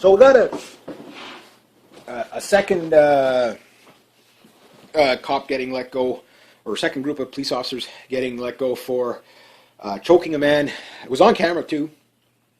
So we got a second cop getting let go, or a second group of police officers getting let go for choking a man. It was on camera too,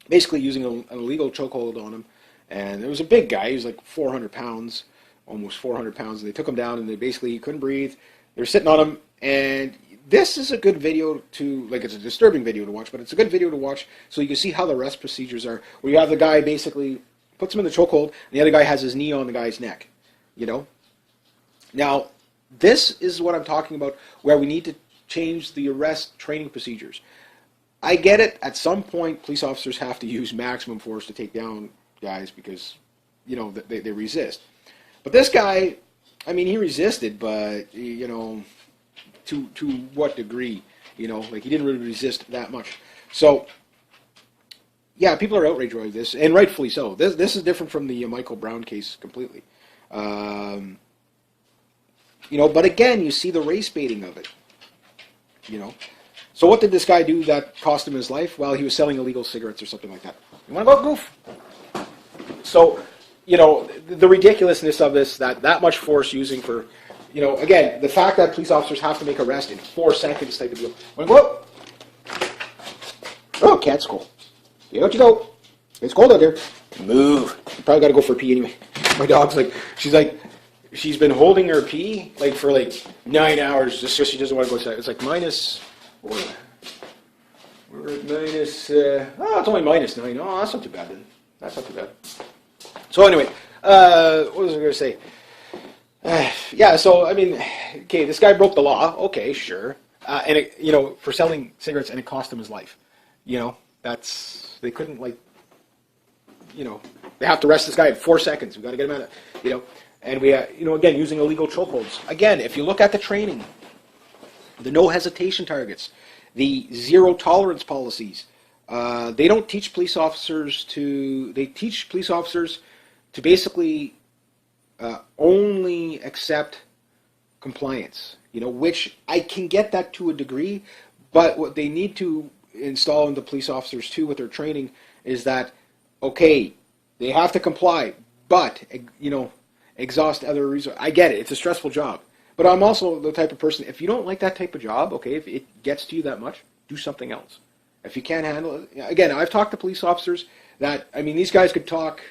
basically using an illegal chokehold on him. And it was a big guy. He was like 400 pounds, almost 400 pounds. They took him down, and he couldn't breathe. They were sitting on him, and this is a good video to, like, it's a disturbing video to watch, but it's a good video to watch so you can see how the arrest procedures are, where you have the guy basically puts him in the chokehold, and the other guy has his knee on the guy's neck, you know? Now, this is what I'm talking about, where we need to change the arrest training procedures. I get it. At some point, police officers have to use maximum force to take down guys because, you know, they resist. But this guy, I mean, he resisted, but, you know, to what degree? You know, like, he didn't really resist that much. So, yeah, people are outraged by this, and rightfully so. This is different from the Michael Brown case completely. You know, but again, you see the race baiting of it. You know, so what did this guy do that cost him his life? Well, he was selling illegal cigarettes or something like that. You want to go, goof? So, you know, the ridiculousness of this, that much force using for, you know, again, the fact that police officers have to make arrest in 4 seconds type of deal. Want to go? Oh, cat's cool. Yeah, out you go. It's cold out there. Move. You probably got to go for a pee anyway. My dog's like, she's been holding her pee like for like 9 hours just so she doesn't want to go outside. It's like minus, we're at minus, it's only minus 9. Oh, that's not too bad then. That's not too bad. So anyway, what was I going to say? Yeah, so, I mean, okay, this guy broke the law. Okay, sure. And, it, you know, for selling cigarettes, and it cost him his life. You know, they couldn't, like, you know, they have to arrest this guy in 4 seconds. We've got to get him out of, you know. And we, you know, again, using illegal chokeholds. Again, if you look at the training, the no hesitation targets, the zero tolerance policies, they don't teach police officers they teach police officers to basically only accept compliance, you know, which I can get that to a degree, but what they need to install into police officers too with their training is that, okay, they have to comply, but, you know, exhaust other reasons. I get it. It's a stressful job. But I'm also the type of person, if you don't like that type of job, okay, if it gets to you that much, do something else. If you can't handle it, again, I've talked to police officers that, I mean, these guys could talk,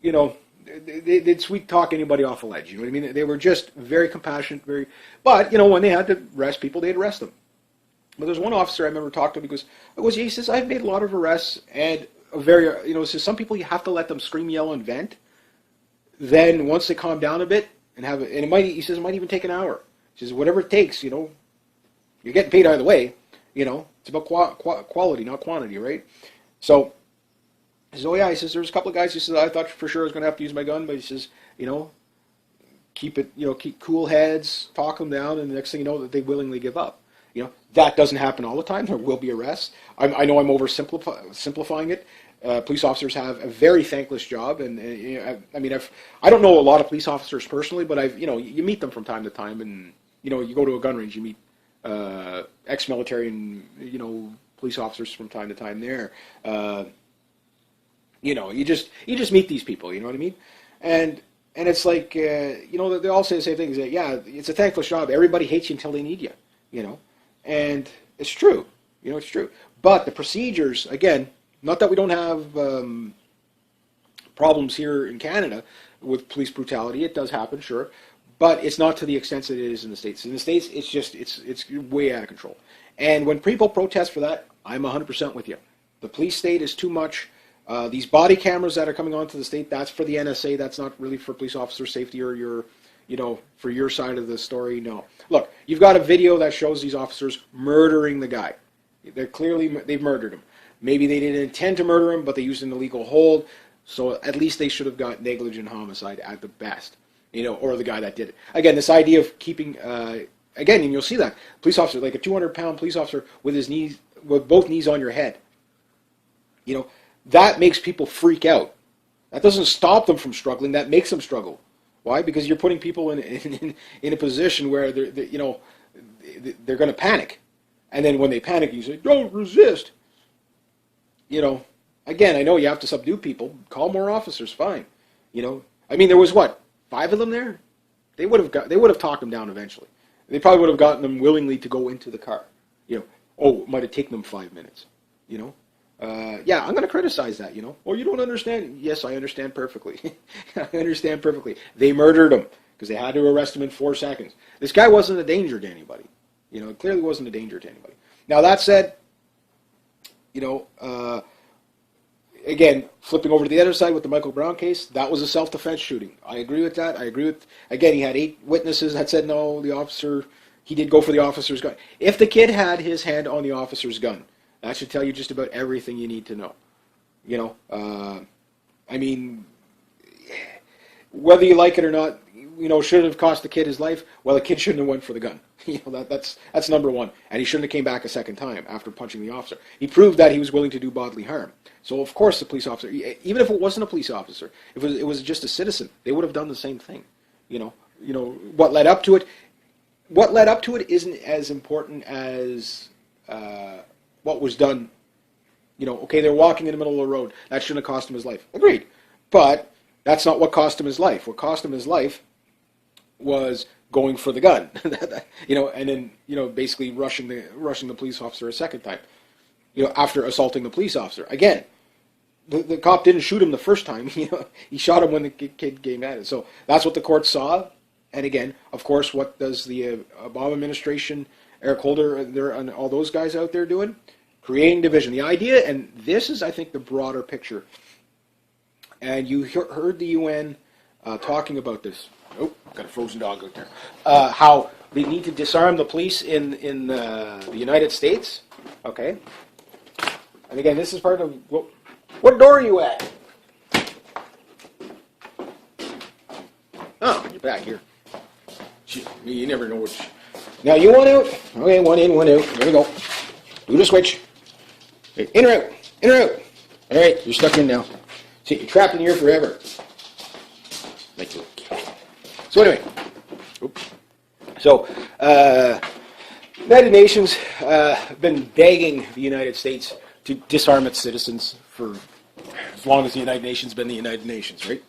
you know, they'd sweet talk anybody off a ledge. You know what I mean? They were just very compassionate, but, you know, when they had to arrest people, they'd arrest them. But there's one officer I remember talking to, he says, I've made a lot of arrests, and you know, says some people you have to let them scream, yell, and vent. Then once they calm down a bit and he says it might even take an hour. He says whatever it takes, you know, you're getting paid either way. You know, it's about quality, not quantity, right? So he says, oh yeah, he says there's a couple of guys. He says I thought for sure I was going to have to use my gun, but he says, you know, keep cool heads, talk them down, and the next thing you know, that they willingly give up. You know, that doesn't happen all the time. There will be arrests. I know I'm oversimplifying it. Police officers have a very thankless job, and I mean, I don't know a lot of police officers personally, but you meet them from time to time, and you know, you go to a gun range, you meet ex-military and you know, police officers from time to time there. You know, you just meet these people. You know what I mean? And it's like you know, they all say the same thing. That yeah, it's a thankless job. Everybody hates you until they need you. You know, and it's true. You know, it's true. But the procedures, again. Not that we don't have problems here in Canada with police brutality. It does happen, sure. But it's not to the extent that it is in the States. In the States, it's way out of control. And when people protest for that, I'm 100% with you. The police state is too much. These body cameras that are coming onto the state, that's for the NSA. That's not really for police officer safety or for your side of the story. No. Look, you've got a video that shows these officers murdering the guy. They've murdered him. Maybe they didn't intend to murder him, but they used an illegal hold. So at least they should have got negligent homicide at the best, you know, or the guy that did it. Again, this idea of keeping, again, and you'll see that police officer, like a 200-pound police officer with both knees on your head, you know, that makes people freak out. That doesn't stop them from struggling. That makes them struggle. Why? Because you're putting people in a position where they're going to panic, and then when they panic, you say, "Don't resist." You know, again, I know you have to subdue people. Call more officers, fine. You know, I mean, there was what, 5 of them there? They would have talked them down eventually. They probably would have gotten them willingly to go into the car. You know, oh, it might have taken them 5 minutes. You know, yeah, I'm going to criticize that. You know, oh, you don't understand. Yes, I understand perfectly. I understand perfectly. They murdered him because they had to arrest him in 4 seconds. This guy wasn't a danger to anybody. You know, it clearly wasn't a danger to anybody. Now that said, you know, again, flipping over to the other side with the Michael Brown case, that was a self-defense shooting. I agree with that. I agree with, again, he had 8 witnesses that said no, the officer, he did go for the officer's gun. If the kid had his hand on the officer's gun, that should tell you just about everything you need to know. You know, I mean, whether you like it or not, you know, should it have cost the kid his life? Well, the kid shouldn't have went for the gun. You know, that's number one. And he shouldn't have came back a second time after punching the officer. He proved that he was willing to do bodily harm. So of course the police officer, even if it wasn't a police officer, if it was just a citizen, they would have done the same thing. You know what led up to it. What led up to it isn't as important as what was done. You know, okay, they're walking in the middle of the road. That shouldn't have cost him his life. Agreed. But that's not what cost him his life. What cost him his life was going for the gun. You know, and then, you know, basically rushing the police officer a second time. You know, after assaulting the police officer. Again, the cop didn't shoot him the first time. You know, he shot him when the kid came at it. So that's what the court saw. And again, of course, what does the Obama administration, Eric Holder, and all those guys out there doing? Creating division. The idea, and this is, I think, the broader picture. And you heard the UN talking about this. Oh, got a frozen dog out there. How they need to disarm the police in the United States. Okay. And again, this is part of what door are you at? Oh, you're back here. You never know which. Now you want out? Okay, one in, one out. There we go. Do the switch. In or out? In or out? All right, you're stuck in now. See, you're trapped in here forever. Like a cat. So anyway, so United Nations have been begging the United States to disarm its citizens for as long as the United Nations has been the United Nations, right?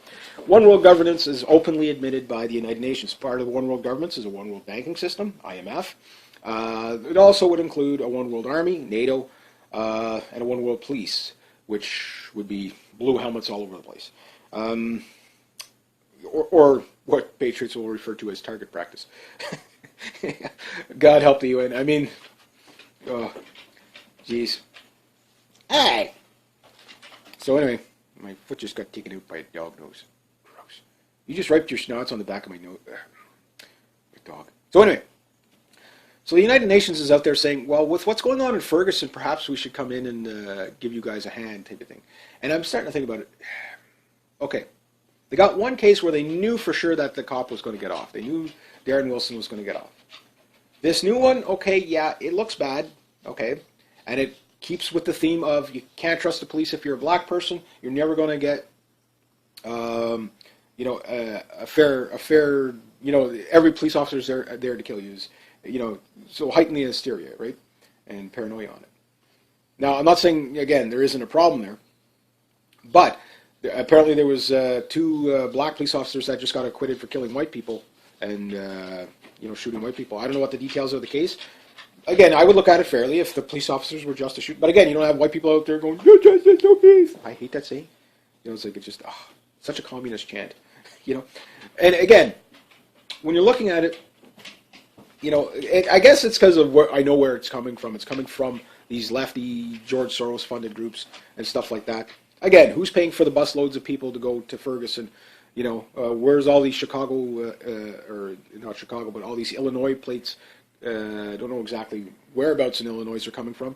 One world governance is openly admitted by the United Nations. Part of the one world governance is a one world banking system, IMF. It also would include a one world army, NATO, and a one world police, which would be blue helmets all over the place. Or what patriots will refer to as target practice. God help the UN. I mean, oh, jeez. Hey! So anyway, my foot just got taken out by a dog nose. Gross. You just wiped your snouts on the back of my nose. Dog. So anyway, so the United Nations is out there saying, well, with what's going on in Ferguson, perhaps we should come in and give you guys a hand type of thing. And I'm starting to think about it. Okay. They got one case where they knew for sure that the cop was going to get off. They knew Darren Wilson was going to get off. This new one, okay, yeah, it looks bad, okay, and it keeps with the theme of you can't trust the police if you're a black person. You're never going to get, you know, a fair, you know, every police officer is there to kill you. You know, so heighten the hysteria, right, and paranoia on it. Now, I'm not saying again there isn't a problem there, but apparently there was 2 black police officers that just got acquitted for killing white people and you know, shooting white people. I don't know what the details of the case. Again, I would look at it fairly if the police officers were just to shoot. But again, you don't have white people out there going, "No justice, no peace." I hate that saying. You know, it's like it's just such a communist chant. You know, and again, when you're looking at it, you know, I guess it's because of where I know where it's coming from. It's coming from these lefty George Soros funded groups and stuff like that. Again, who's paying for the busloads of people to go to Ferguson? You know, where's all these Chicago, or not Chicago, but all these Illinois plates? I don't know exactly whereabouts in Illinois they're coming from,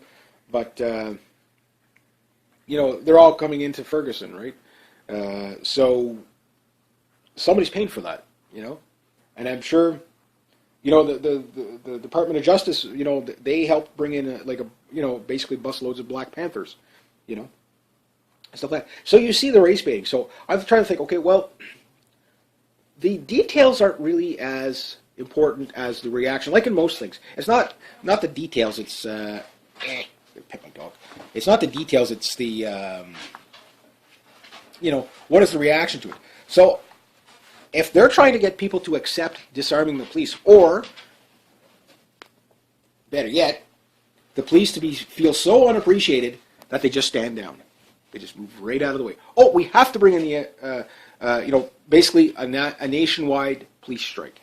but, you know, they're all coming into Ferguson, right? So somebody's paying for that, you know? And I'm sure, you know, the Department of Justice, you know, they helped bring in, you know, basically busloads of Black Panthers, you know? Stuff like that. So you see the race baiting. So I'm trying to think, okay, well, the details aren't really as important as the reaction, like in most things. It's not the details, it's, pet my dog. It's not the details. It's the what is the reaction to it? So if they're trying to get people to accept disarming the police, or better yet, the police to feel so unappreciated that they just stand down. They just move right out of the way. Oh, we have to bring in the, basically a nationwide police strike.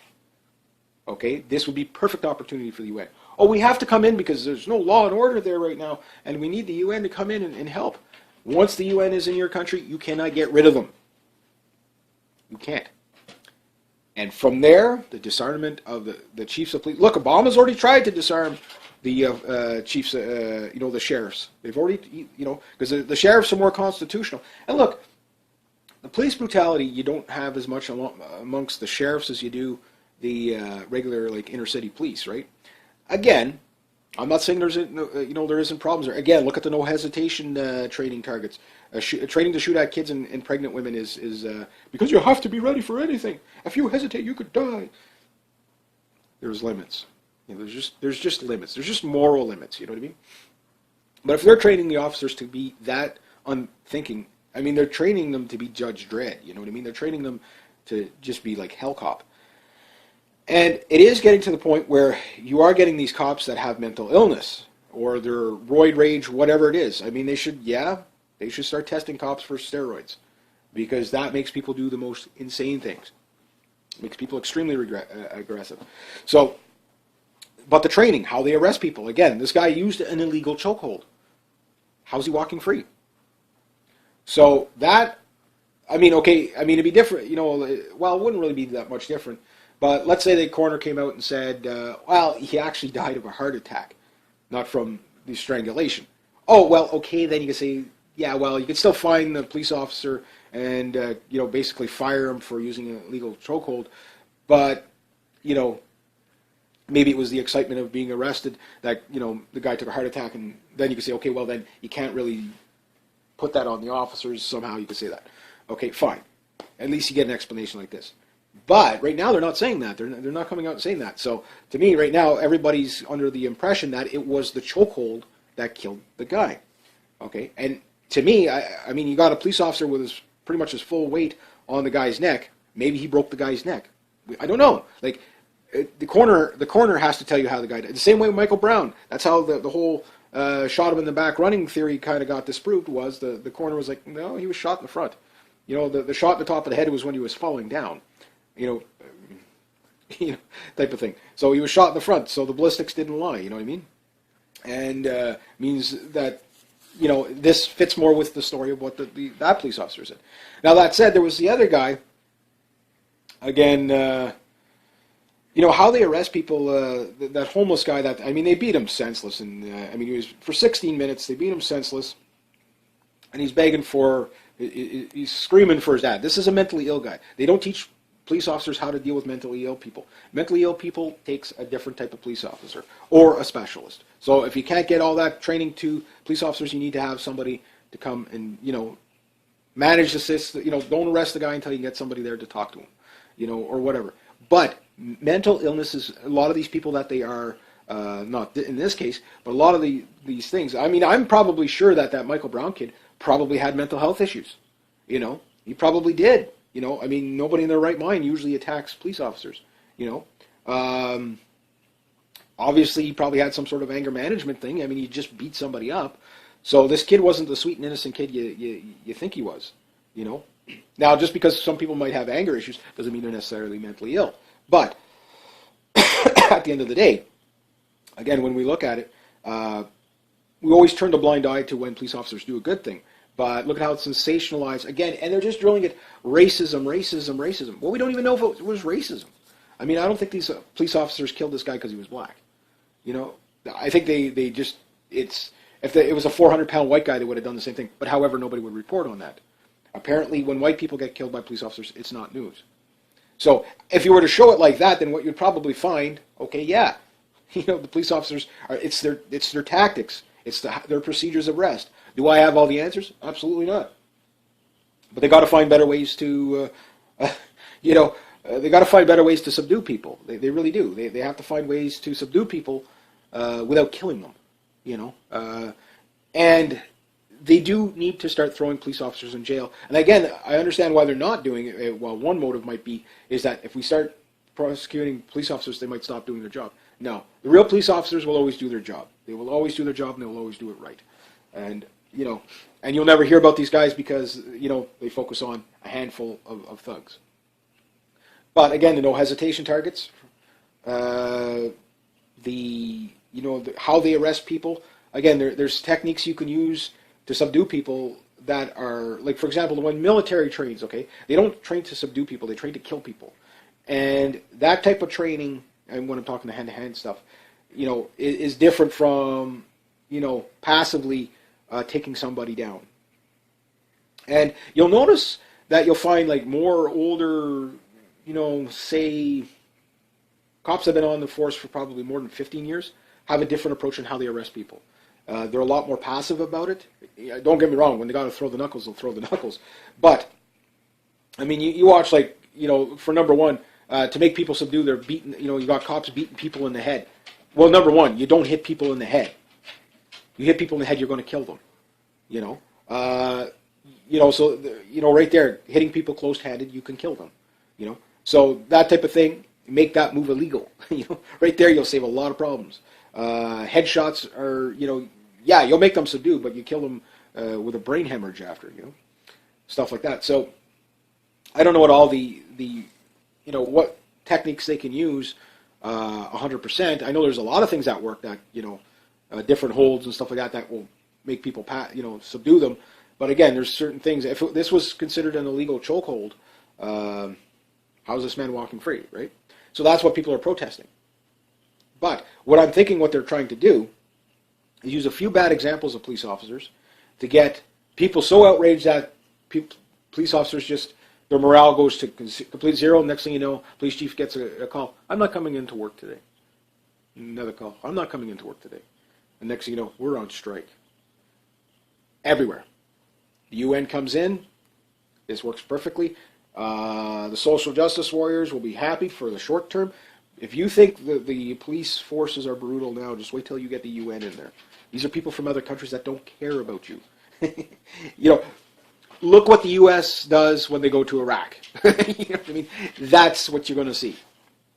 Okay, this would be perfect opportunity for the UN. Oh, we have to come in because there's no law and order there right now, and we need the UN to come in and help. Once the UN is in your country, you cannot get rid of them. You can't. And from there, the disarmament of the chiefs of police. Look, Obama's already tried to disarm the chiefs, the sheriffs. They've already, because the sheriffs are more constitutional. And look, the police brutality, you don't have as much amongst the sheriffs as you do the regular, like, inner city police, right? Again, I'm not saying there isn't problems there. Again, look at the no hesitation training targets. Training to shoot at kids and pregnant women is because you have to be ready for anything. If you hesitate, you could die. There's limits. There's just limits. There's just moral limits. You know what I mean? But if they're training the officers to be that unthinking, I mean, they're training them to be Judge Dredd. You know what I mean? They're training them to just be like hell cop. And it is getting to the point where you are getting these cops that have mental illness or they're roid rage, whatever it is. I mean, they should start testing cops for steroids because that makes people do the most insane things. It makes people extremely aggressive. So, but the training, how they arrest people. Again, this guy used an illegal chokehold. How's he walking free? So that, it'd be different, well, it wouldn't really be that much different. But let's say the coroner came out and said, he actually died of a heart attack, not from the strangulation. Oh, well, okay, then you can say, yeah, well, you can still fine the police officer and, basically fire him for using an illegal chokehold. But, maybe it was the excitement of being arrested that, the guy took a heart attack, and then you could say, okay, well, then you can't really put that on the officers. Somehow you could say that. Okay, fine. At least you get an explanation like this. But right now they're not saying that. They're not coming out and saying that. So to me, right now, everybody's under the impression that it was the chokehold that killed the guy. Okay, and to me, you got a police officer with pretty much his full weight on the guy's neck. Maybe he broke the guy's neck. I don't know. Like the coroner has to tell you how the guy died. The same way with Michael Brown. That's how the whole shot him in the back running theory kind of got disproved. Was the coroner was like, no, he was shot in the front. The shot in the top of the head was when he was falling down. Type of thing. So he was shot in the front, so the ballistics didn't lie, you know what I mean? And means that, this fits more with the story of what that police officer said. Now, that said, there was the other guy, again, how they arrest people, that homeless guy, they beat him senseless, and, he was, for 16 minutes, they beat him senseless, and he's begging he's screaming for his dad. This is a mentally ill guy. They don't teach police officers how to deal with mentally ill people. Mentally ill people takes a different type of police officer or a specialist. So if you can't get all that training to police officers, you need to have somebody to come and, manage the system. Don't arrest the guy until you can get somebody there to talk to him, or whatever. But mental illnesses, a lot of these people that they are, not in this case, but a lot of these things. I'm probably sure that Michael Brown kid probably had mental health issues. He probably did. Nobody in their right mind usually attacks police officers, Obviously, he probably had some sort of anger management thing. He just beat somebody up. So this kid wasn't the sweet and innocent kid you think he was, Now, just because some people might have anger issues doesn't mean they're necessarily mentally ill. But at the end of the day, again, when we look at it, we always turn a blind eye to when police officers do a good thing. But look at how it's sensationalized again, and they're just drilling it racism. Well, we don't even know if it was racism. I don't think these police officers killed this guy because he was black. I think they just if it was a 400-pound white guy, they would have done the same thing. But however, nobody would report on that. Apparently, when white people get killed by police officers, it's not news. So if you were to show it like that, then what you'd probably find, okay, yeah, the police officers it's their tactics, it's their procedures of arrest. Do I have all the answers? Absolutely not. But they got to find better ways to, they got to find better ways to subdue people. They really do. They have to find ways to subdue people without killing them. And they do need to start throwing police officers in jail. And again, I understand why they're not doing it. Well, one motive might be is that if we start prosecuting police officers, they might stop doing their job. No, the real police officers will always do their job. They will always do their job, and they will always do it right. And and you'll never hear about these guys because they focus on a handful of thugs. But again, the no hesitation targets, how they arrest people. Again, there's techniques you can use to subdue people that are, like, for example, when military trains, okay, they don't train to subdue people, they train to kill people. And that type of training, and when I'm talking the hand-to-hand stuff, is different from, passively taking somebody down. And you'll notice that you'll find, like, more older, say, cops have been on the force for probably more than 15 years, have a different approach in how they arrest people. They're a lot more passive about it. Don't get me wrong, when they got to throw the knuckles, they'll throw the knuckles. But, I mean, you watch, like, for number one, to make people subdue, they're beating, you got cops beating people in the head. Well, number one, you don't hit people in the head. You hit people in the head, you're going to kill them. So, right there, hitting people close-handed, you can kill them. So that type of thing, make that move illegal. Right there, you'll save a lot of problems. Headshots are, you'll make them subdue, but you kill them with a brain hemorrhage after, stuff like that. So I don't know what all the what techniques they can use 100%. I know there's a lot of things that work that, different holds and stuff like that will make people, subdue them. But again, there's certain things. If this was considered an illegal chokehold, how's this man walking free, right? So that's what people are protesting. But what I'm thinking what they're trying to do is use a few bad examples of police officers to get people so outraged that police officers just, their morale goes to complete zero. Next thing you know, police chief gets a call. I'm not coming into work today. Another call. I'm not coming into work today. And next thing you know, we're on strike. Everywhere. The UN comes in. This works perfectly. The social justice warriors will be happy for the short term. If you think the police forces are brutal now, just wait till you get the UN in there. These are people from other countries that don't care about you. Look what the U.S. does when they go to Iraq. You know what I mean? That's what you're going to see.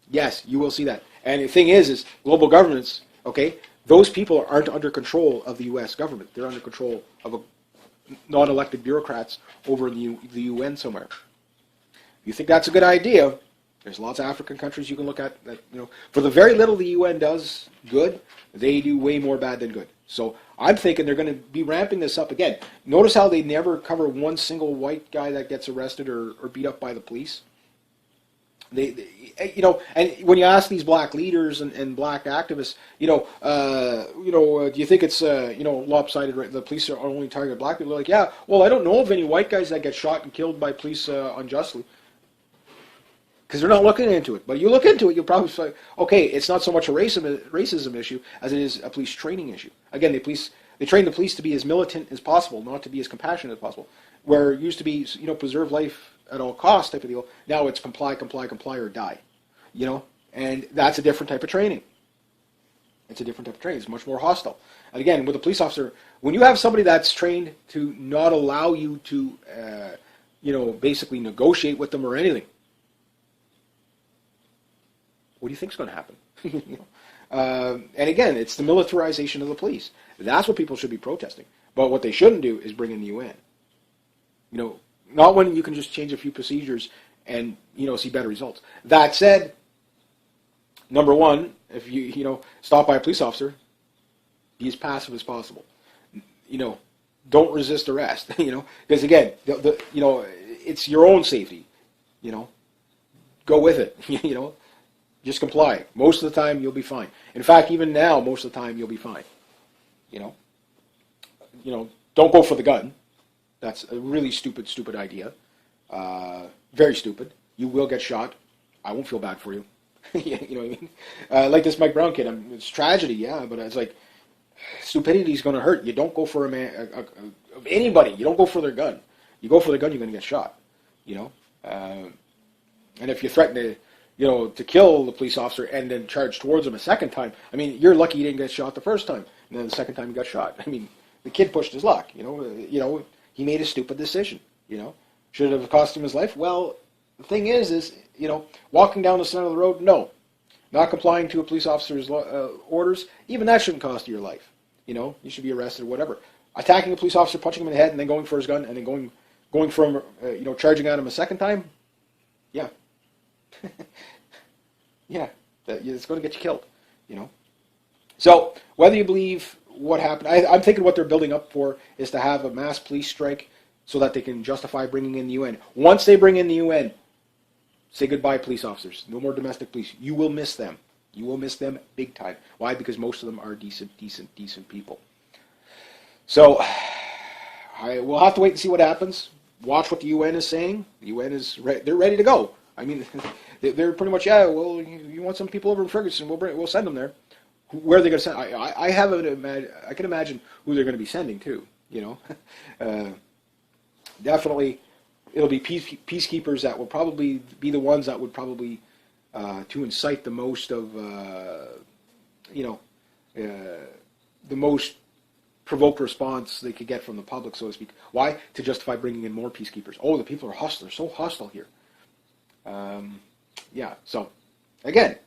Yes, you will see that. And the thing is global governments, okay, those people aren't under control of the U.S. government. They're under control of non-elected bureaucrats over the UN somewhere. If you think that's a good idea, there's lots of African countries you can look at that, for the very little the UN does good, they do way more bad than good. So I'm thinking they're going to be ramping this up again. Notice how they never cover one single white guy that gets arrested or beat up by the police. They and when you ask these black leaders and black activists, do you think it's lopsided? Right? The police are only targeting black people. They're like, yeah, well, I don't know of any white guys that get shot and killed by police unjustly. Because they're not looking into it. But you look into it, you'll probably say, okay, it's not so much a racism issue as it is a police training issue. Again, they train the police to be as militant as possible, not to be as compassionate as possible. Where it used to be, preserve life at all costs type of deal, now it's comply, or die. And that's a different type of training. It's a different type of training. It's much more hostile. And again, with a police officer, when you have somebody that's trained to not allow you to, basically negotiate with them or anything, what do you think is going to happen? And again, it's the militarization of the police. That's what people should be protesting. But what they shouldn't do is bring in the UN. Not when you can just change a few procedures and, see better results. That said, number one, if you stop by a police officer, be as passive as possible. Don't resist arrest, because again, it's your own safety, Go with it, Just comply. Most of the time, you'll be fine. In fact, even now, most of the time, you'll be fine. Don't go for the gun. That's a really stupid idea. Very stupid. You will get shot. I won't feel bad for you. You know what I mean? Like this Mike Brown kid. It's tragedy, yeah, but it's like stupidity is going to hurt. You don't go for anybody. You don't go for their gun. You go for the gun, you're going to get shot. And if you threaten to kill the police officer and then charge towards him a second time, I mean, you're lucky you didn't get shot the first time, and then the second time you got shot. I mean, the kid pushed his luck. He made a stupid decision. Should it have cost him his life? Well, the thing is, walking down the center of the road, no. Not complying to a police officer's orders, even that shouldn't cost you your life. You should be arrested or whatever. Attacking a police officer, punching him in the head, and then going for his gun, and then going from, charging at him a second time, yeah. Yeah, it's going to get you killed, So, whether you believe what happened, I'm thinking what they're building up for is to have a mass police strike so that they can justify bringing in the UN. Once they bring in the UN, say goodbye, police officers. No more domestic police. You will miss them. You will miss them big time. Why? Because most of them are decent people. So, we'll have to wait and see what happens. Watch what the UN is saying. The UN they're ready to go. I mean, they're pretty much, well, you want some people over in Ferguson, we'll send them there. Where are they going to send? I can imagine who they're going to be sending to. Definitely, it'll be peacekeepers that will probably be the ones that would probably to incite the most of the most provoked response they could get from the public, so to speak. Why? To justify bringing in more peacekeepers. Oh, the people are hostile. They're so hostile here. So, again,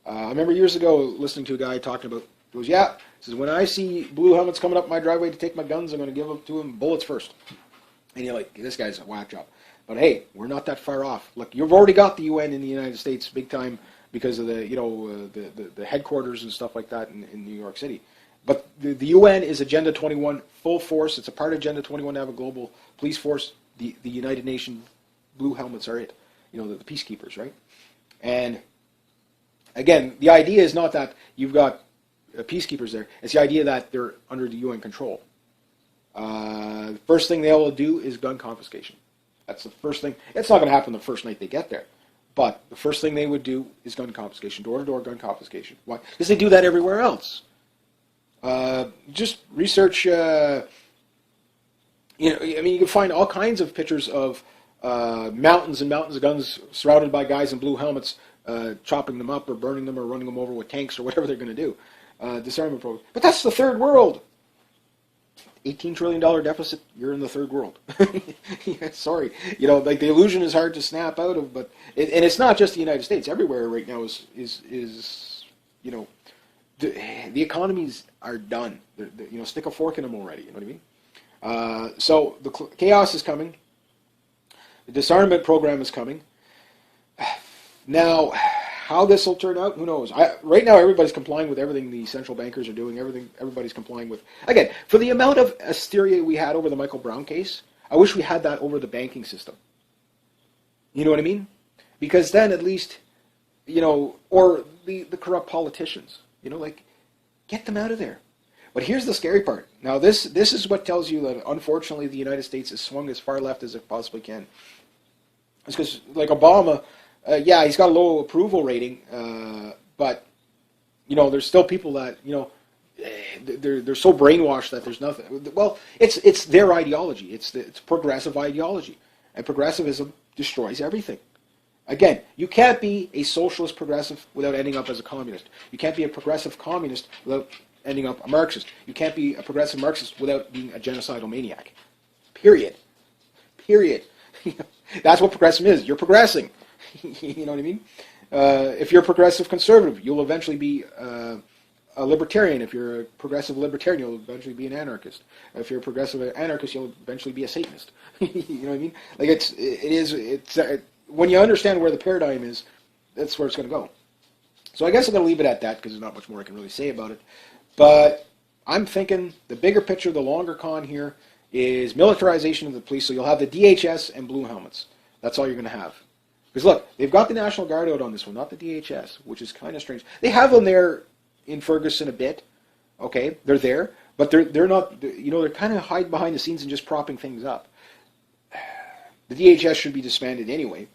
I remember years ago listening to a guy talking about, he says, when I see blue helmets coming up my driveway to take my guns, I'm going to give them to them bullets first. And you're like, this guy's a whack job. But hey, we're not that far off. Look, you've already got the UN in the United States big time because of the headquarters and stuff like that in New York City. But the UN is Agenda 21 full force. It's a part of Agenda 21 to have a global police force. The United Nations blue helmets are it. The peacekeepers, right? And again, the idea is not that you've got peacekeepers there. It's the idea that they're under the UN control. The first thing they will do is gun confiscation. That's the first thing. It's not going to happen the first night they get there. But the first thing they would do is gun confiscation, door-to-door gun confiscation. Why? Because they do that everywhere else. Just research, you can find all kinds of pictures of mountains and mountains of guns surrounded by guys in blue helmets, chopping them up or burning them or running them over with tanks or whatever they're going to do. Disarmament program. But that's the third world. $18 trillion deficit, you're in the third world. Sorry. The illusion is hard to snap out of, but and it's not just the United States. Everywhere right now is the economies are done. Stick a fork in them already. You know what I mean? So the chaos is coming. The disarmament program is coming. Now, how this will turn out, who knows? Right now, everybody's complying with everything the central bankers are doing. Everybody's complying with. Again, for the amount of hysteria we had over the Michael Brown case, I wish we had that over the banking system. You know what I mean? Because then at least, or the corrupt politicians, get them out of there. But here's the scary part. Now, this is what tells you that, unfortunately, the United States has swung as far left as it possibly can. It's because, like Obama, he's got a low approval rating, but, there's still people that, they're so brainwashed that there's nothing. Well, it's their ideology. It's progressive ideology. And progressivism destroys everything. Again, you can't be a socialist progressive without ending up as a communist. You can't be a progressive communist without ending up a Marxist. You can't be a progressive Marxist without being a genocidal maniac. Period. That's what progressivism is. You're progressing. You know what I mean? If you're a progressive conservative, you'll eventually be a libertarian. If you're a progressive libertarian, you'll eventually be an anarchist. If you're a progressive anarchist, you'll eventually be a Satanist. You know what I mean? Like when you understand where the paradigm is, that's where it's going to go. So I guess I'm going to leave it at that because there's not much more I can really say about it. But I'm thinking the bigger picture, the longer con here, is militarization of the police. So you'll have the DHS and blue helmets. That's all you're going to have. Because look, they've got the National Guard out on this one, not the DHS, which is kind of strange. They have them there in Ferguson a bit. Okay, they're there, but they're not. They're kind of hiding behind the scenes and just propping things up. The DHS should be disbanded anyway,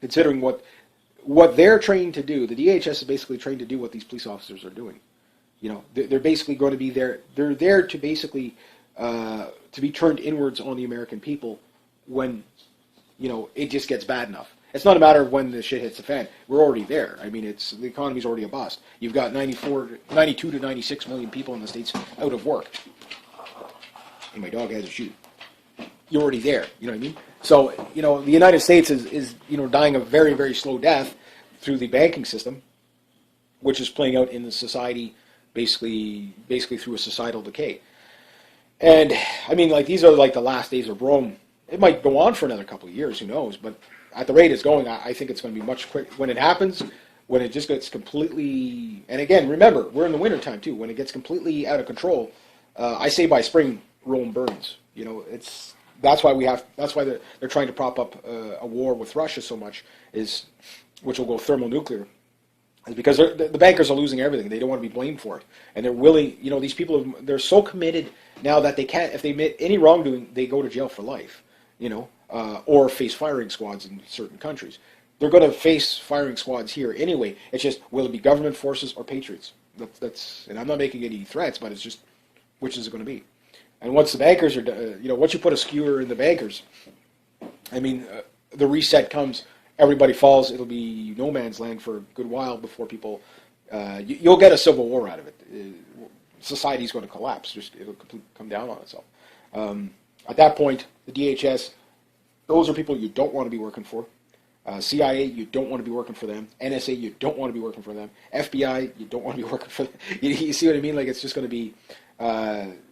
considering what they're trained to do. The DHS is basically trained to do what these police officers are doing. They're basically going to be there. They're there to basically to be turned inwards on the American people when it just gets bad enough. It's not a matter of when the shit hits the fan. We're already there. I mean, the economy's already a bust. You've got 92 to 96 million people in the States out of work. And my dog has a shoe. You're already there. You know what I mean? So, the United States is dying a very, very slow death through the banking system, which is playing out in the society basically through a societal decay. And, I mean, like, these are like the last days of Rome. It might go on for another couple of years, who knows? But at the rate it's going, I think it's going to be much quicker. When it happens, when it just gets completely... And again, remember, we're in the wintertime, too. When it gets completely out of control, I say by spring, Rome burns. That's why they're trying to prop up a war with Russia so much, which will go thermonuclear. Is because the bankers are losing everything. They don't want to be blamed for it. And they're willing, these people, they're so committed now that they can't, if they admit any wrongdoing, they go to jail for life, or face firing squads in certain countries. They're going to face firing squads here anyway. It's just, will it be government forces or patriots? And I'm not making any threats, but it's just, which is it going to be? And once the bankers are, once you put a skewer in the bankers, I mean, the reset comes, everybody falls, it'll be no man's land for a good while before people, you'll get a civil war out of it. Society's going to collapse, it'll come down on itself. At that point, the DHS, those are people you don't want to be working for. CIA, you don't want to be working for them. NSA, you don't want to be working for them. FBI, you don't want to be working for them. You see what I mean? Like, it's just going to be,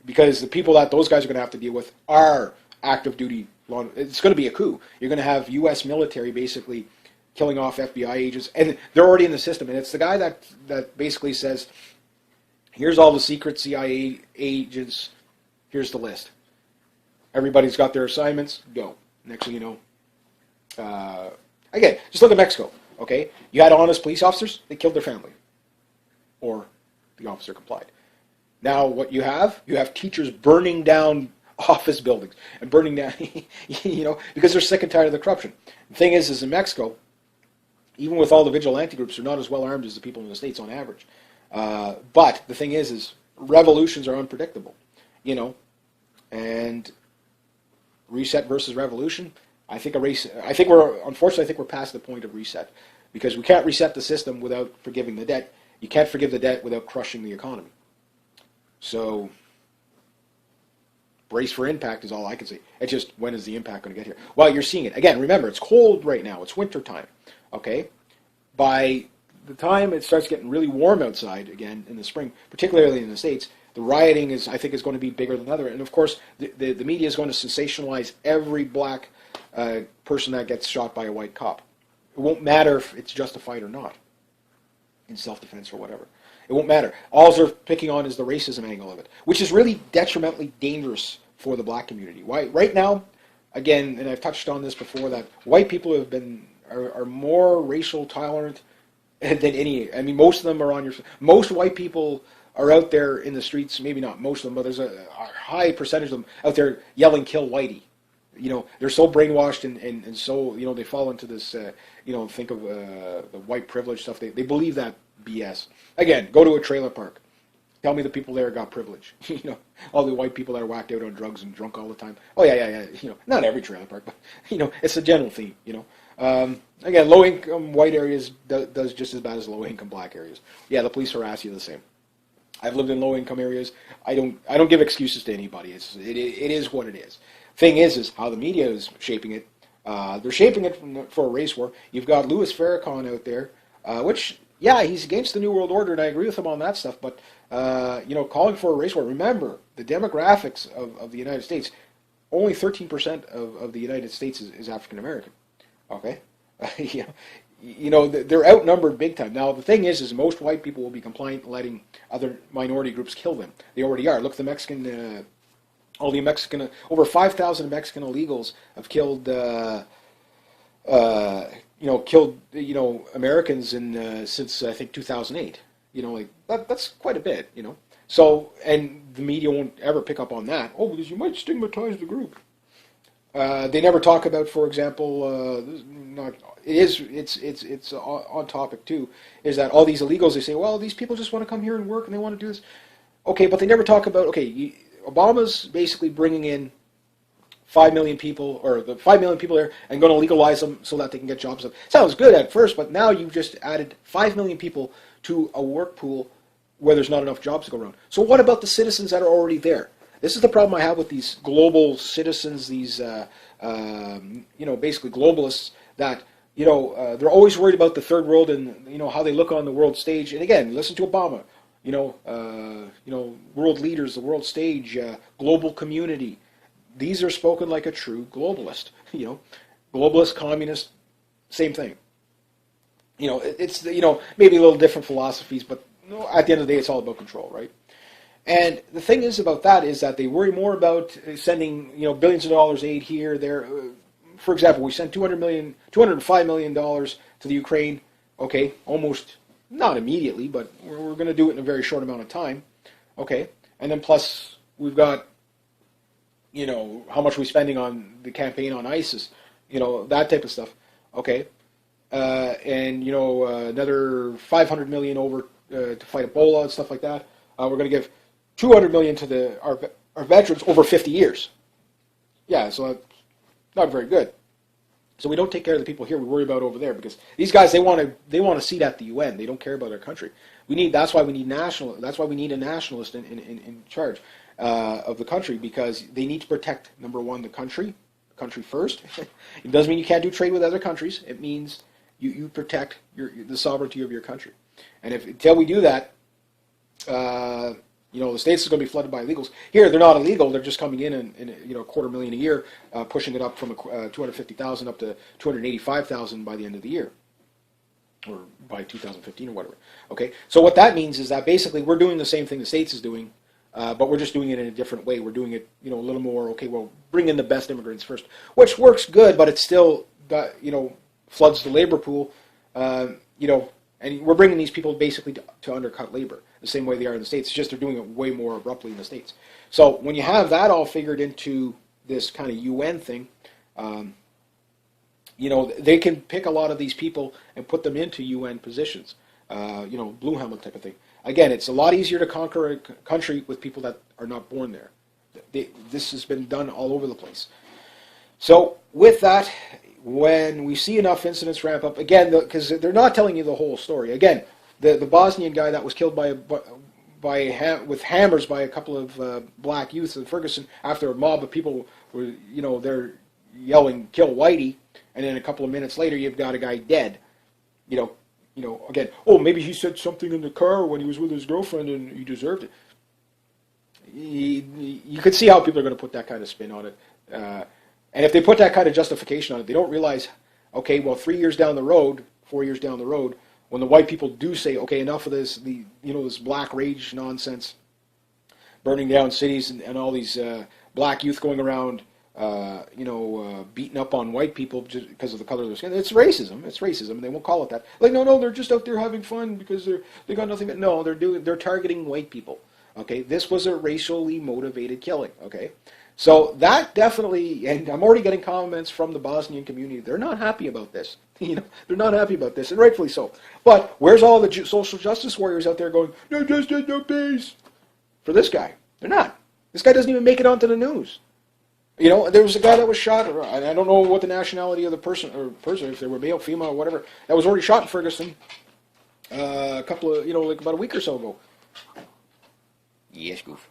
because the people that those guys are going to have to deal with are active duty law. It's going to be a coup. You're going to have U.S. military basically killing off FBI agents, and they're already in the system. And it's the guy that basically says, here's all the secret CIA agents, here's the list. Everybody's got their assignments, go. Next thing you know, again, just look at Mexico, okay? You had honest police officers, they killed their family. Or the officer complied. Now what you have teachers burning down office buildings and burning down, because they're sick and tired of the corruption. The thing is in Mexico, even with all the vigilante groups, they're not as well armed as the people in the States on average. But the thing is revolutions are unpredictable, and reset versus revolution. I think we're past the point of reset, because we can't reset the system without forgiving the debt. You can't forgive the debt without crushing the economy. So, brace for impact is all I can say. It's just, when is the impact going to get here? Well, you're seeing it. Again, remember, it's cold right now. It's winter time. Okay? By the time it starts getting really warm outside again in the spring, particularly in the States, the rioting I think is going to be bigger than ever. And of course, the media is going to sensationalize every black person that gets shot by a white cop. It won't matter if it's justified or not, in self-defense or whatever. It won't matter. All they're picking on is the racism angle of it, which is really detrimentally dangerous for the black community. Why? Right now, again, and I've touched on this before, that white people are more racial tolerant than any. I mean, most of them are on your. Most white people are out there in the streets. Maybe not most of them, but there's a high percentage of them out there yelling "Kill Whitey." They're so brainwashed and so they fall into this. Think of the white privilege stuff. They believe that BS. Again, go to a trailer park. Tell me the people there got privilege. All the white people that are whacked out on drugs and drunk all the time. Oh yeah. Not every trailer park, but it's a general theme. Again, low-income white areas does just as bad as low-income black areas. Yeah, the police harass you the same. I've lived in low-income areas. I don't give excuses to anybody. It is what it is. Thing is how the media is shaping it. They're shaping it for a race war. You've got Louis Farrakhan out there, which, yeah, he's against the New World Order, and I agree with him on that stuff, but, calling for a race war. Remember, the demographics of the United States, only 13% of the United States is African American. Okay? They're outnumbered big time. Now, the thing is most white people will be compliant letting other minority groups kill them. They already are. Look, the Mexican... over 5,000 Mexican illegals have killed, Americans since I think 2008. That's quite a bit. So, and the media won't ever pick up on that. Oh, because you might stigmatize the group. They never talk about, for example, it's on topic too. Is that all these illegals? They say, well, these people just want to come here and work and they want to do this. Okay, but they never talk about Obama's basically bringing in 5 million people, or the 5 million people there, and going to legalize them so that they can get jobs. Sounds good at first, but now you've just added 5 million people to a work pool where there's not enough jobs to go around. So what about the citizens that are already there? This is the problem I have with these global citizens, these basically globalists that they're always worried about the third world and how they look on the world stage. And again, listen to Obama. World leaders, the world stage, global community. These are spoken like a true globalist. Globalist, communist, same thing. It's maybe a little different philosophies, but at the end of the day, it's all about control, right? And the thing is about that is that they worry more about sending billions of dollars aid here, there. For example, we sent $205 million to the Ukraine. Okay, almost not immediately, but we're going to do it in a very short amount of time. Okay, and then plus we've got how much we're spending on the campaign on ISIS, that type of stuff. Okay, and another $500 million over to fight Ebola and stuff like that. We're going to give $200 million to our veterans over 50 years. Yeah, so that's not very good. So we don't take care of the people here. We worry about over there because these guys they want a seat at the UN. They don't care about our country. That's why we need a nationalist in charge of the country, because they need to protect, number one, the country first. It doesn't mean you can't do trade with other countries. It means you protect the sovereignty of your country. And until we do that, the states is going to be flooded by illegals. Here, they're not illegal. They're just coming in and $250,000 a year, pushing it up from 250,000 up to 285,000 by the end of the year, or by 2015 or whatever. Okay, so what that means is that basically we're doing the same thing the states is doing, but we're just doing it in a different way. We're doing it, a little more. Okay, well, bring in the best immigrants first, which works good, but it still floods the labor pool. And we're bringing these people basically to undercut labor the same way they are in the States. It's just they're doing it way more abruptly in the States. So when you have that all figured into this kind of UN thing, they can pick a lot of these people and put them into UN positions, blue helmet type of thing. Again, it's a lot easier to conquer a country with people that are not born there. This has been done all over the place. So with that, when we see enough incidents ramp up, again, because they're not telling you the whole story. Again, the Bosnian guy that was killed with hammers by a couple of black youths in Ferguson after a mob of people were, they're yelling, "Kill Whitey," and then a couple of minutes later, you've got a guy dead. Again, maybe he said something in the car when he was with his girlfriend and he deserved it. You could see how people are going to put that kind of spin on it. And if they put that kind of justification on it, they don't realize, okay, well, 3 years down the road, 4 years down the road, when the white people do say, okay, enough of this, this black rage nonsense, burning down cities and all these black youth going around, beating up on white people just because of the color of their skin. It's racism. It's racism, and they won't call it that. Like, no, they're just out there having fun because they got nothing. No, they're targeting white people. Okay, this was a racially motivated killing. Okay. So that definitely, and I'm already getting comments from the Bosnian community. They're not happy about this. They're not happy about this, and rightfully so. But where's all the social justice warriors out there going, no justice, no peace? For this guy, they're not. This guy doesn't even make it onto the news. There was a guy that was shot, and I don't know what the nationality of the person, if they were male, female, whatever, that was already shot in Ferguson a couple of, about a week or so ago. Yes, goof.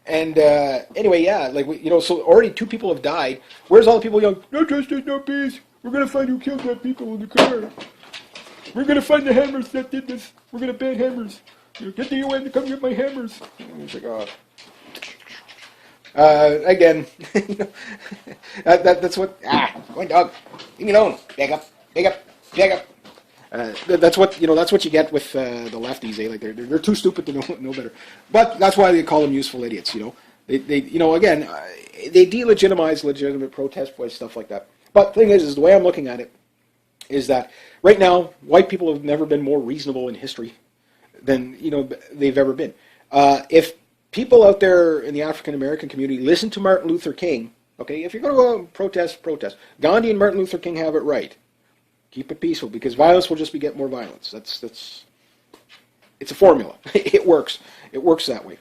And anyway, yeah, so already 2 people have died. Where's all the people yelling, no justice, no peace? We're going to find who killed that people in the car. We're going to find the hammers that did this. We're going to ban hammers. Get the UN to come get my hammers. And it's like, again, that's what, go on, dog. Leave me alone. Back up. That's what you get with the lefties. They're too stupid to know better. But that's why they call them useful idiots. They again, they delegitimize legitimate protest by stuff like that. But the thing is the way I'm looking at it is that right now white people have never been more reasonable in history than they've ever been. If people out there in the African American community listen to Martin Luther King, okay, if you're going to go out and protest. Gandhi and Martin Luther King have it right. Keep it peaceful, because violence will just beget more violence. It's a formula. It works. It works that way.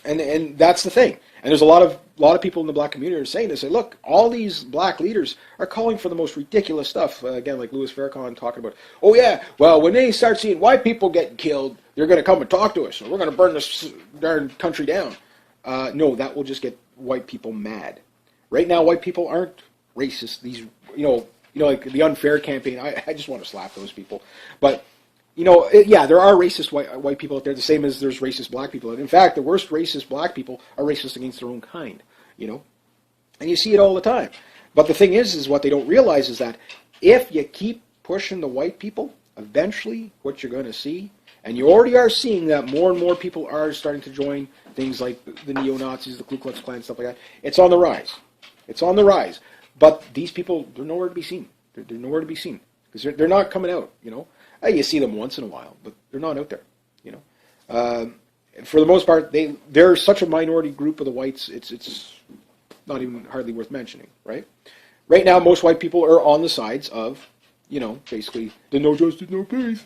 And that's the thing. And there's a lot of people in the black community are saying this. Say, look, all these black leaders are calling for the most ridiculous stuff. Again, like Louis Farrakhan talking about, oh yeah, well, when they start seeing white people getting killed, they're going to come and talk to us, and we're going to burn this darn country down. No, that will just get white people mad. Right now, white people aren't racist. These, like the Unfair campaign. I just want to slap those people. But yeah, there are racist white people out there, the same as there's racist black people. And in fact, the worst racist black people are racist against their own kind, And you see it all the time. But the thing is what they don't realize is that if you keep pushing the white people, eventually what you're going to see, and you already are seeing that more and more people are starting to join things like the neo-Nazis, the Ku Klux Klan, stuff like that. It's on the rise. It's on the rise. But these people, they're nowhere to be seen. They're nowhere to be seen. Because they're not coming out, You see them once in a while, but they're not out there, For the most part, they're such a minority group of the whites, it's not even hardly worth mentioning, right? Right now, most white people are on the sides of, basically, the no justice, no peace,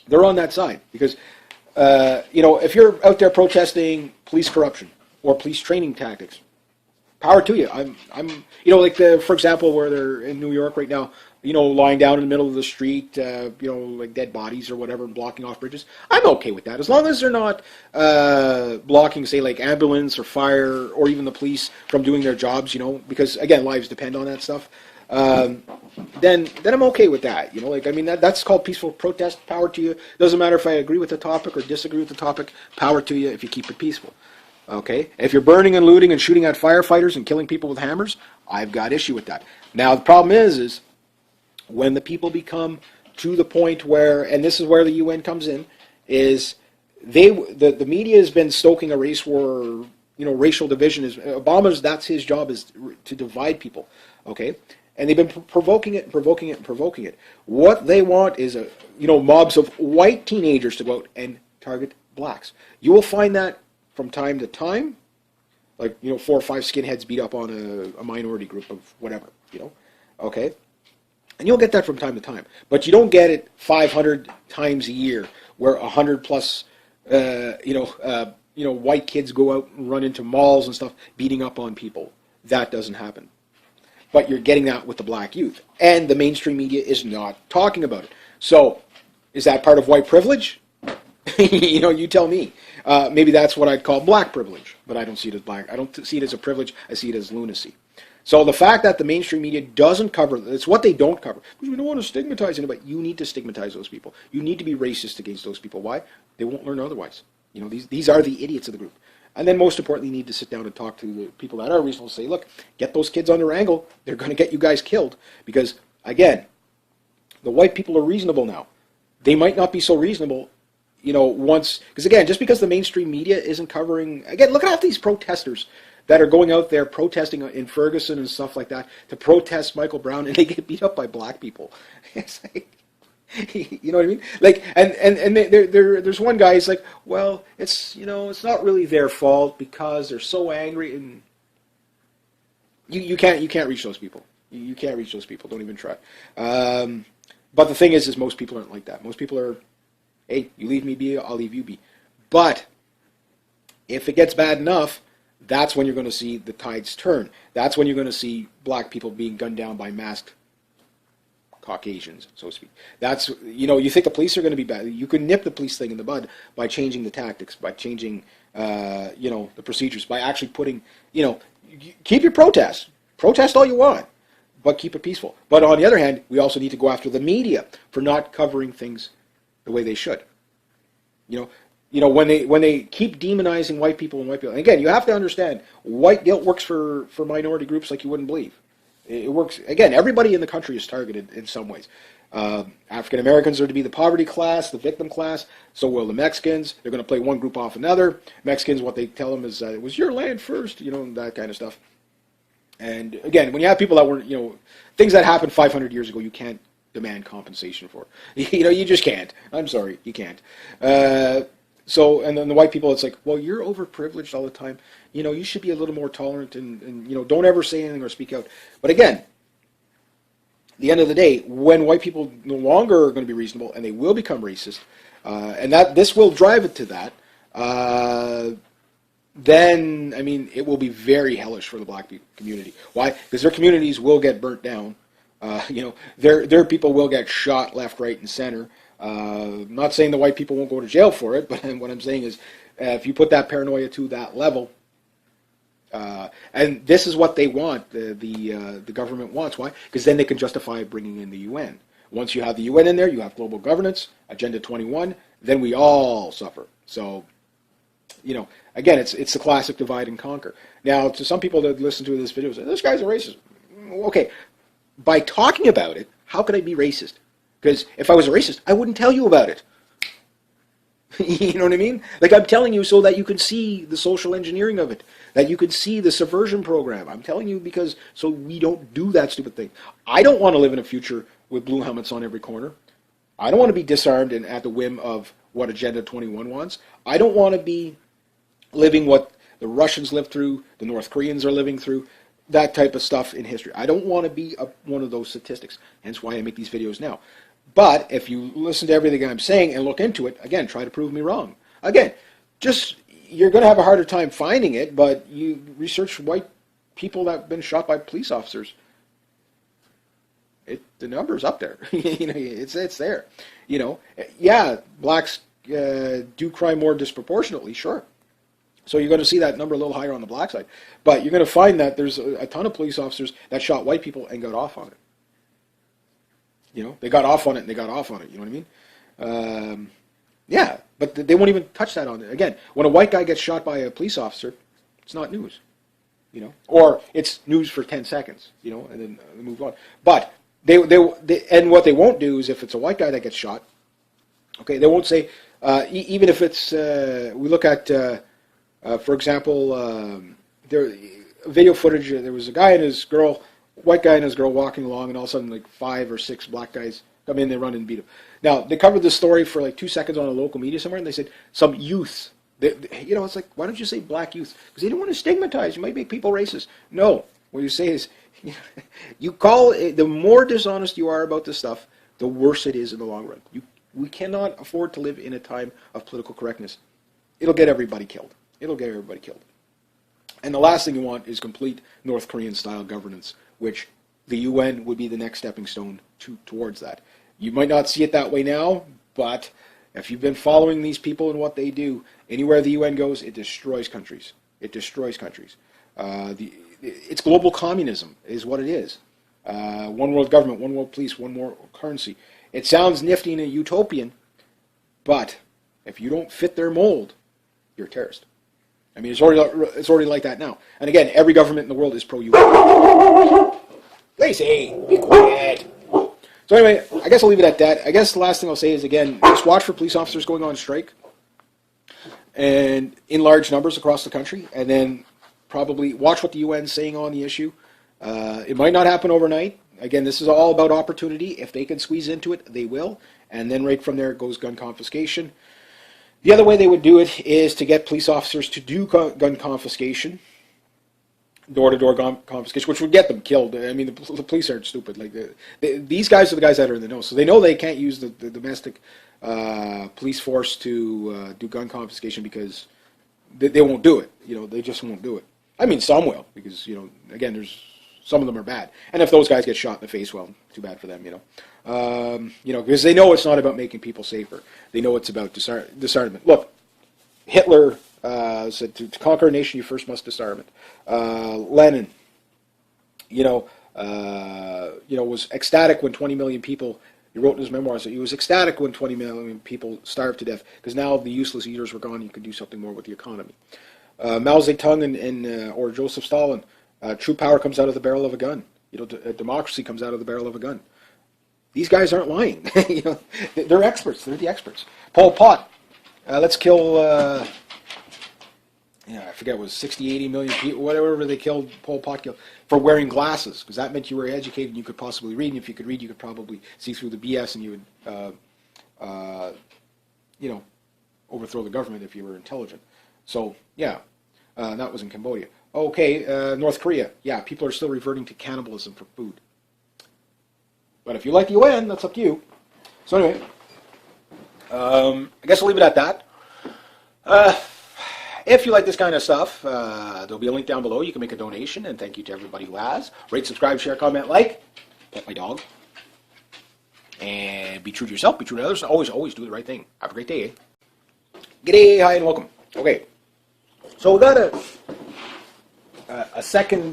They're on that side because, if you're out there protesting police corruption or police training tactics, power to you. I'm, like for example, where they're in New York right now, lying down in the middle of the street, like dead bodies or whatever, and blocking off bridges. I'm okay with that as long as they're not blocking, say, like ambulance or fire or even the police from doing their jobs. Because again, lives depend on that stuff. Then I'm okay with that. That's called peaceful protest. Power to you. Doesn't matter if I agree with the topic or disagree with the topic. Power to you if you keep it peaceful. Okay? If you're burning and looting and shooting at firefighters and killing people with hammers, I've got issue with that. Now the problem is when the people become to the point where, and this is where the UN comes in, is the media has been stoking a race war, racial division. That's his job, is to divide people. Okay? And they've been provoking it and provoking it and provoking it. What they want is mobs of white teenagers to go out and target blacks. You will find that from time to time, like 4 or 5 skinheads beat up on a minority group of whatever, okay, and you'll get that from time to time, but you don't get it 500 times a year where 100 plus, white kids go out and run into malls and stuff, beating up on people. That doesn't happen. But you're getting that with the black youth, and the mainstream media is not talking about it. So, is that part of white privilege? You tell me. Maybe that's what I'd call black privilege, but I don't see it as black. I don't see it as a privilege. I see it as lunacy. So the fact that the mainstream media doesn't cover, it's what they don't cover. Because we don't want to stigmatize anybody. You need to stigmatize those people. You need to be racist against those people. Why? They won't learn otherwise. These are the idiots of the group. And then most importantly, you need to sit down and talk to the people that are reasonable. Say, look, get those kids on their angle. They're going to get you guys killed. Because, again, the white people are reasonable now. They might not be so reasonable once, because again, just because the mainstream media isn't covering, again, look at all these protesters that are going out there protesting in Ferguson and stuff like that to protest Michael Brown, and they get beat up by black people. It's like, you know what I mean? Like, and there's one guy. He's like, well, it's it's not really their fault because they're so angry, and you can't reach those people. You can't reach those people. Don't even try. But the thing is most people aren't like that. Most people are, hey, you leave me be, I'll leave you be. But if it gets bad enough, that's when you're going to see the tides turn. That's when you're going to see black people being gunned down by masked Caucasians, so to speak. That's, you think the police are going to be bad. You can nip the police thing in the bud by changing the tactics, by changing, the procedures, by actually putting, keep your protest. Protest all you want, but keep it peaceful. But on the other hand, we also need to go after the media for not covering things the way they should. When they keep demonizing white people and white people. And again, you have to understand, white guilt works for minority groups like you wouldn't believe. It works, again, everybody in the country is targeted in some ways. African Americans are to be the poverty class, the victim class. So will the Mexicans. They're going to play one group off another. Mexicans, what they tell them is, it was your land first, that kind of stuff. And again, when you have people that were, things that happened 500 years ago, you can't demand compensation for. You just can't. I'm sorry, you can't. So, and then the white people, it's like, well, you're overprivileged all the time. You should be a little more tolerant and don't ever say anything or speak out. But again, at the end of the day, when white people no longer are going to be reasonable and they will become racist, and that this will drive it to that, then I mean it will be very hellish for the black community. Why? Because their communities will get burnt down. Their people will get shot left, right, and center. I'm not saying the white people won't go to jail for it, but what I'm saying is, if you put that paranoia to that level, and this is what they want, the government wants. Why? Because then they can justify bringing in the UN. Once you have the UN in there, you have global governance, Agenda 21. Then we all suffer. So, again, it's the classic divide and conquer. Now, to some people that listen to this video say, this guy's a racist. Okay, by talking about it, how could I be racist? Because if I was a racist, I wouldn't tell you about it. You know what I mean? Like, I'm telling you so that you could see the social engineering of it, that you could see the subversion program. I'm telling you because so we don't do that stupid thing. I don't want to live in a future with blue helmets on every corner. I don't want to be disarmed and at the whim of what Agenda 21 wants. I don't want to be living what the Russians lived through, the North Koreans are living through, that type of stuff in history. I don't want to be one of those statistics. Hence why I make these videos now. But if you listen to everything I'm saying and look into it, again, try to prove me wrong. Again, you're going to have a harder time finding it, but you research white people that have been shot by police officers. The number's up there. It's there. Yeah, blacks do crime more disproportionately, sure. So you're going to see that number a little higher on the black side. But you're going to find that there's a ton of police officers that shot white people and got off on it. They got off on it and they got off on it. You know what I mean? Yeah, but they won't even touch that on it. Again, when a white guy gets shot by a police officer, it's not news. Or it's news for 10 seconds, and then they move on. But they and what they won't do is if it's a white guy that gets shot, okay, they won't say, even if it's, we look at, for example, video footage, there was a guy and his girl, white guy and his girl walking along, and all of a sudden, like 5 or 6 black guys come in, they run and beat him. Now, they covered this story for like 2 seconds on a local media somewhere, and they said, some youth. It's like, why don't you say black youth? Because they didn't want to stigmatize. You might make people racist. No. What you say is, you call it, the more dishonest you are about this stuff, the worse it is in the long run. We cannot afford to live in a time of political correctness. It'll get everybody killed. It'll get everybody killed. And the last thing you want is complete North Korean-style governance, which the UN would be the next stepping stone towards that. You might not see it that way now, but if you've been following these people and what they do, anywhere the UN goes, it destroys countries. It destroys countries. It's global communism is what it is. One world government, one world police, one world currency. It sounds nifty and utopian, but if you don't fit their mold, you're a terrorist. I mean, it's already like that now. And again, every government in the world is pro-UN. Lacey, be quiet. So anyway, I guess I'll leave it at that. I guess the last thing I'll say is, again, just watch for police officers going on strike and in large numbers across the country, and then probably watch what the UN's saying on the issue. It might not happen overnight. Again, this is all about opportunity. If they can squeeze into it, they will. And then right from there it goes gun confiscation. The other way they would do it is to get police officers to do gun confiscation, door-to-door confiscation, which would get them killed. I mean, the police aren't stupid. Like these guys are the guys that are in the know, so they know they can't use the domestic police force to do gun confiscation because they won't do it. They just won't do it. I mean, some will because again, some of them are bad, and if those guys get shot in the face, well, too bad for them. Because they know it's not about making people safer. They know it's about disarmament. Look, Hitler said to conquer a nation, you first must disarm it. Lenin, was ecstatic when 20 million people. He wrote in his memoirs that he was ecstatic when 20 million people starved to death because now the useless eaters were gone. You could do something more with the economy. Mao Zedong or Joseph Stalin, true power comes out of the barrel of a gun. Democracy comes out of the barrel of a gun. These guys aren't lying. They're experts. They're the experts. Pol Pot, let's kill. I forget, it was 60, 80 million people, whatever they killed, Pol Pot killed, for wearing glasses, because that meant you were educated and you could possibly read, and if you could read, you could probably see through the BS, and you would, overthrow the government if you were intelligent. So, yeah, that was in Cambodia. Okay, North Korea, yeah, people are still reverting to cannibalism for food. But if you like the UN, that's up to you. So anyway, I guess I'll leave it at that. if you like this kind of stuff, there'll be a link down below. You can make a donation, and thank you to everybody who has. Rate, subscribe, share, comment, like. Pet my dog. And be true to yourself, be true to others. Always do the right thing. Have a great day. G'day, hi, and welcome. Okay, so we got a second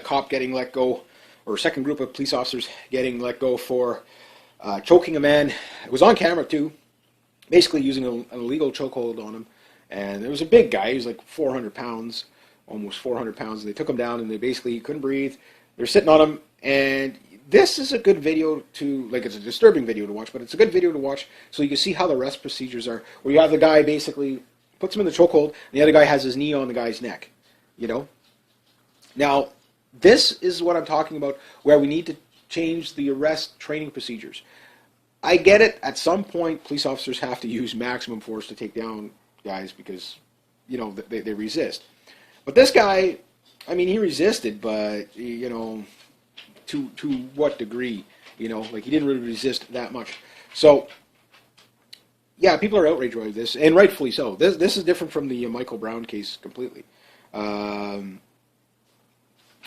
cop getting let go, or a second group of police officers getting let go for choking a man. It was on camera too, basically using an illegal chokehold on him. And there was a big guy, he was like 400 pounds, almost 400 pounds. They took him down and they basically couldn't breathe. They're sitting on him, and this is a good video to, like, it's a disturbing video to watch, but it's a good video to watch so you can see how the rest procedures are, where you have the guy basically puts him in the chokehold, and the other guy has his knee on the guy's neck, you know? Now, this is what I'm talking about, where we need to change the arrest training procedures. I get it, at some point, police officers have to use maximum force to take down guys because, you know, they resist. But this guy, I mean, he resisted, but, you know, to what degree, you know, like he didn't really resist that much. So, yeah, people are outraged by this, and rightfully so. This is different from the Michael Brown case completely. You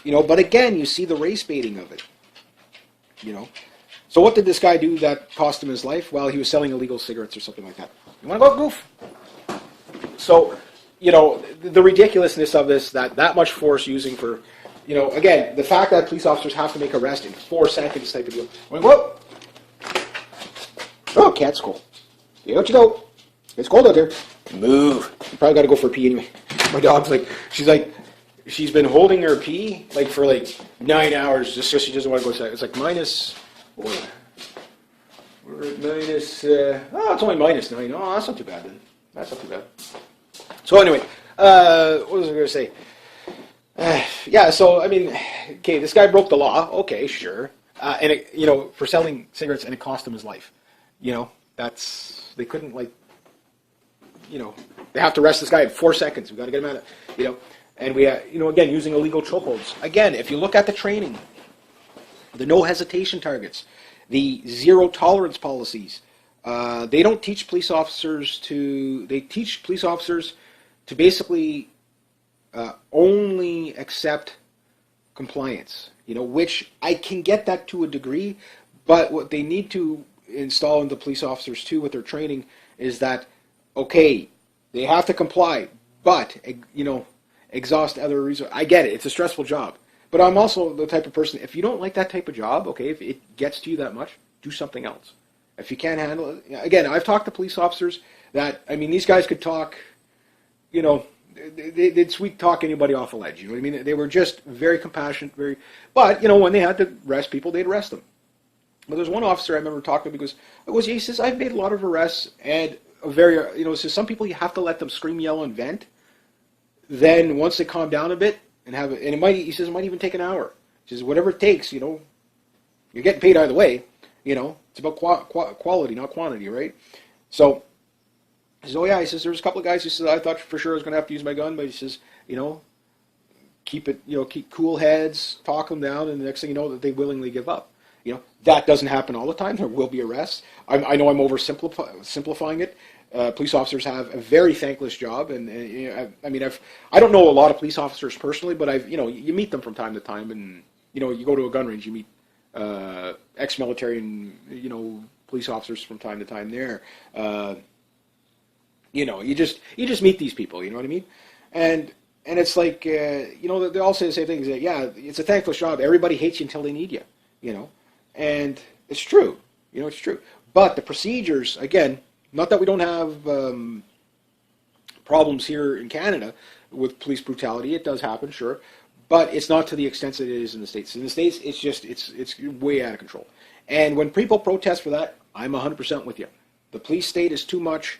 know, but again, you see the race baiting of it, you know. So what did this guy do that cost him his life? Well, he was selling illegal cigarettes or something like that. You want to go, goof? So, you know, the ridiculousness of this, that much force using for, you know, again, the fact that police officers have to make arrest in 4 seconds type of deal. Going, whoop! Oh, cat's cold. Here you go. It's cold out there. Move. You probably got to go for a pee anyway. My dog's like, she's been holding her pee like for like 9 hours just so she doesn't want to go outside. It's like minus, we're at minus, oh, it's only minus 9. Oh, that's not too bad then. That's not too bad. So anyway, what was I going to say? Yeah, so, I mean, okay, this guy broke the law. Okay, sure. And, it, you know, for selling cigarettes, and it cost him his life. You know, they couldn't, like, you know, they have to arrest this guy in 4 seconds. We've got to get him out of, you know. And we, you know, again, using illegal chokeholds. Again, if you look at the training, the no hesitation targets, the zero tolerance policies, they don't teach police officers they teach police officers to basically only accept compliance, you know, which I can get that to a degree, but what they need to install into police officers too with their training is that, okay, they have to comply, but, you know, exhaust other reasons. I get it, it's a stressful job, but I'm also the type of person, if you don't like that type of job, okay, if it gets to you that much, do something else. If you can't handle it, again, I've talked to police officers that, I mean, these guys could talk, you know, they'd sweet talk anybody off a ledge. You know what I mean? They were just very compassionate, but, you know, when they had to arrest people, they'd arrest them. But there's one officer I remember talking to, he says, I've made a lot of arrests, and you know, says some people you have to let them scream, yell, and vent. Then once they calm down a bit and he says it might even take an hour. He says whatever it takes, you know, you're getting paid either way. You know, it's about quality, not quantity, right? So. He says, oh yeah, he says, there's a couple of guys, he says, I thought for sure I was going to have to use my gun, but he says, you know, keep cool heads, talk them down, and the next thing you know, that they willingly give up. You know, that doesn't happen all the time. There will be arrests. I know I'm oversimplifying it. Police officers have a very thankless job, and you know, I mean, I don't know a lot of police officers personally, but you know, you meet them from time to time, and you know, you go to a gun range, you meet ex-military and, you know, police officers from time to time there. You know, you just meet these people, you know what I mean? And it's like, you know, they all say the same thing. That, yeah, it's a thankless job. Everybody hates you until they need you, you know? And it's true. You know, it's true. But the procedures, again, not that we don't have problems here in Canada with police brutality. It does happen, sure. But it's not to the extent that it is in the States. In the States, it's just, it's way out of control. And when people protest for that, I'm 100% with you. The police state is too much.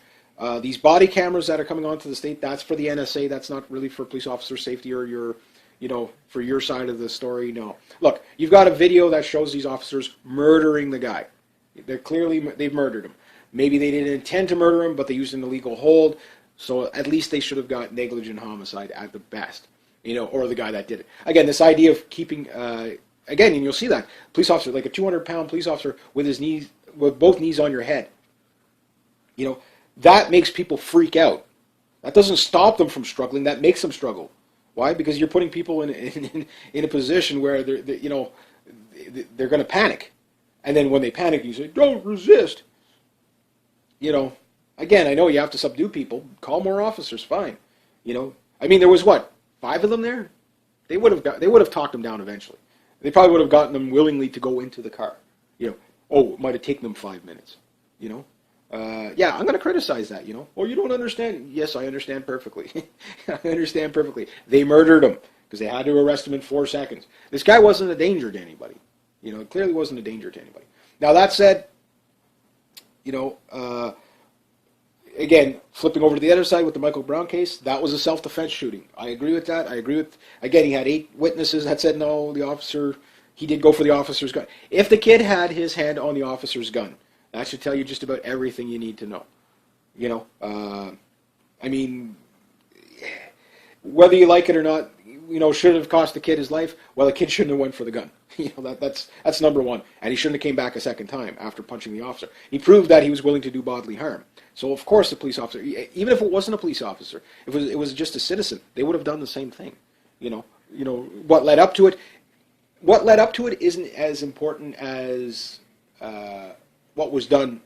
These body cameras that are coming onto the state, that's for the NSA. That's not really for police officer safety or your, you know, for your side of the story. No. Look, you've got a video that shows these officers murdering the guy. They've murdered him. Maybe they didn't intend to murder him, but they used an illegal hold. So at least they should have got negligent homicide at the best, you know, or the guy that did it. Again, this idea of keeping, again, and you'll see that police officer, like a 200-pound police officer with both knees on your head, you know, that makes people freak out. That doesn't stop them from struggling. That makes them struggle. Why? Because you're putting people in a position where they're going to panic, and then when they panic, you say, "Don't resist." Again, I know you have to subdue people. Call more officers. Fine. I mean, there was what, 5 of them there? They would have talked them down eventually. They probably would have gotten them willingly to go into the car. It might have taken them 5 minutes. Yeah, I'm going to criticize that. Oh, you don't understand. Yes, I understand perfectly. I understand perfectly. They murdered him because they had to arrest him in 4 seconds. This guy wasn't a danger to anybody. It clearly wasn't a danger to anybody. Now, that said, again, flipping over to the other side with the Michael Brown case, that was a self-defense shooting. I agree with that. Again, he had 8 witnesses that said no, he did go for the officer's gun. If the kid had his hand on the officer's gun, that should tell you just about everything you need to know. I mean, whether you like it or not, should it have cost the kid his life? Well, the kid shouldn't have went for the gun. That's number one. And he shouldn't have came back a second time after punching the officer. He proved that he was willing to do bodily harm. So of course the police officer, even if it wasn't a police officer, if it was just a citizen, they would have done the same thing. What led up to it? What led up to it isn't as important as what was done.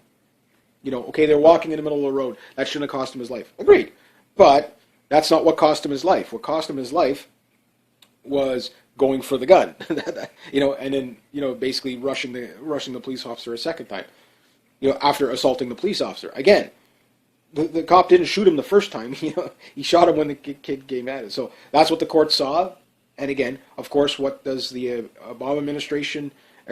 Okay, they're walking in the middle of the road. That shouldn't have cost him his life. Agreed. But that's not what cost him his life. What cost him his life was going for the gun. And then, basically rushing the police officer a second time. After assaulting the police officer. Again, the cop didn't shoot him the first time. He shot him when the kid came at it. So that's what the court saw. And again, of course, what does the Obama administration